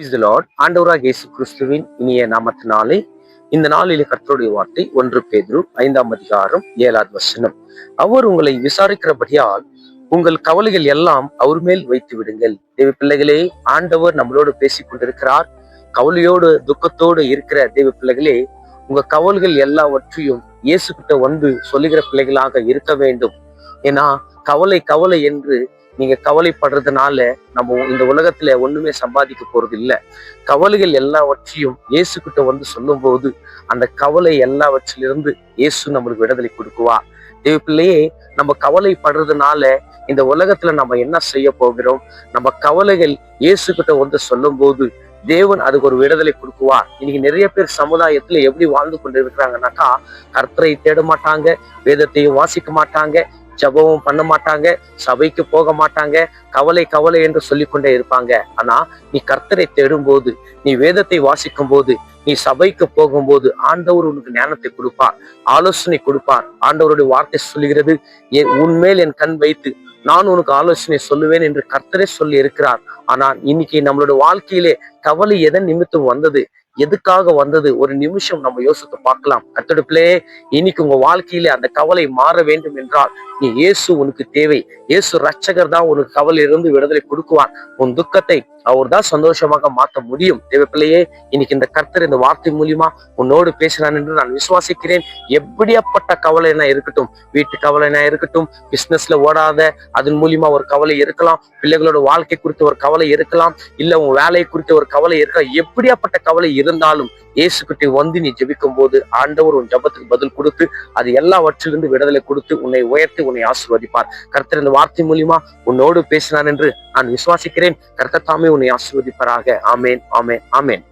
Praise the Lord. ஆண்டவராக இயேசு கிறிஸ்துவின் இனிய நாமத்தினாலே இந்த நாளிலே கர்த்தருடைய வார்த்தை 1 பேதுரு 5ஆம் அதிகாரம் 7வது வசனம். அவர் உங்களை விசாரிக்கிறபடியால் உங்கள் கவலைகள் எல்லாம் அவர் மேல் வைத்து விடுங்கள். தேவ பிள்ளைகளே, ஆண்டவர் நம்மளோடு பேசிக் கொண்டிருக்கிறார். கவலையோடு துக்கத்தோடு இருக்கிற தேவ பிள்ளைகளே, உங்க கவலைகள் எல்லாவற்றையும் இயேசு கிட்ட வந்து சொல்லுகிற பிள்ளைகளாக இருக்க வேண்டும். ஏன்னா கவலை கவலை என்று நீங்க கவலைப்படுறதுனால நம்ம இந்த உலகத்துல ஒண்ணுமே சம்பாதிக்க போறது இல்ல. கவலைகள் எல்லாவற்றையும் இயேசு கிட்ட வந்து சொல்லும் போது அந்த கவலை எல்லாவற்றிலிருந்து இயேசு நம்மளுக்கு விடுதலை கொடுக்குவா. தேவ பிள்ளையே, நம்ம கவலைப்படுறதுனால இந்த உலகத்துல நம்ம என்ன செய்ய போகிறோம்? நம்ம கவலைகள் இயேசு கிட்ட வந்து சொல்லும் போது தேவன் அதுக்கு ஒரு விடுதலை கொடுக்குவார். இன்னைக்கு நிறைய பேர் சமுதாயத்துல எப்படி வாழ்ந்து கொண்டு இருக்கிறாங்கன்னாக்கா, கர்த்தரை தேட மாட்டாங்க, வேதத்தையும் வாசிக்க மாட்டாங்க, ஜபமும் பண்ண மாட்டாங்க, சபைக்கு போக மாட்டாங்க, கவலை கவலை என்று சொல்லிக்கொண்டே இருப்பாங்க. ஆனா நீ கர்த்தரை தேடும் போது, நீ வேதத்தை வாசிக்கும் போது, நீ சபைக்கு போகும்போது ஆண்டவர் உனக்கு ஞானத்தை கொடுப்பார், ஆலோசனை கொடுப்பார். ஆண்டவருடைய வார்த்தை சொல்லுகிறது, உன்மேல் என் கண் வைத்து நான் உனக்கு ஆலோசனை சொல்லுவேன் என்று கர்த்தரே சொல்லி இருக்கிறார். ஆனால் இன்னைக்கு நம்மளோட வாழ்க்கையிலே கவலை எதன் நிமித்தம் வந்தது, எதுக்காக வந்தது? ஒரு நிமிஷம் நம்ம யோசித்து பார்க்கலாம். கர்த்தருடைய இன்னைக்கு உங்க வாழ்க்கையிலே அந்த கவலை மாற வேண்டும் என்றால் நீ இயேசு உனக்கு தேவை. இயேசு ரட்சகர் தான் உனக்கு கவலை இருந்து விடுதலை கொடுக்குவார். உன் துக்கத்தை அவர் தான் சந்தோஷமாக மாற்ற முடியும். தேவ பிள்ளையே, இன்னைக்கு இந்த கர்த்தர் இந்த வார்த்தை மூலியமா உன்னோடு பேசினான் என்று நான் விசுவாசிக்கிறேன். எப்படியாப்பட்ட கவலைனா இருக்கட்டும், வீட்டு கவலைனா இருக்கட்டும், பிசினஸ்ல ஓடாத அதன் மூலியமா ஒரு கவலை இருக்கலாம், பிள்ளைகளோட வாழ்க்கை குறித்து ஒரு கவலை இருக்கலாம், இல்ல உன் வேலையை குறித்து ஒரு கவலை இருக்கலாம். எப்படியாப்பட்ட கவலை இருந்தாலும் இயேசு கிட்ட வந்து நீ ஜெபிக்கும் போது ஆண்டவர் உன் ஜபத்துக்கு பதில் கொடுத்து அது எல்லாவற்றிலிருந்து விடுதலை கொடுத்து உன்னை உயர்த்தி உன்னை ஆசீர்வதிப்பார். கர்த்தர் இந்த வார்த்தை மூலியமா உன்னோடு பேசினார் என்று நான் விசுவாசிக்கிறேன். கர்த்தர் தாமே உன்னை ஆசீர்வதிப்பாராக. ஆமேன், ஆமேன், ஆமேன்.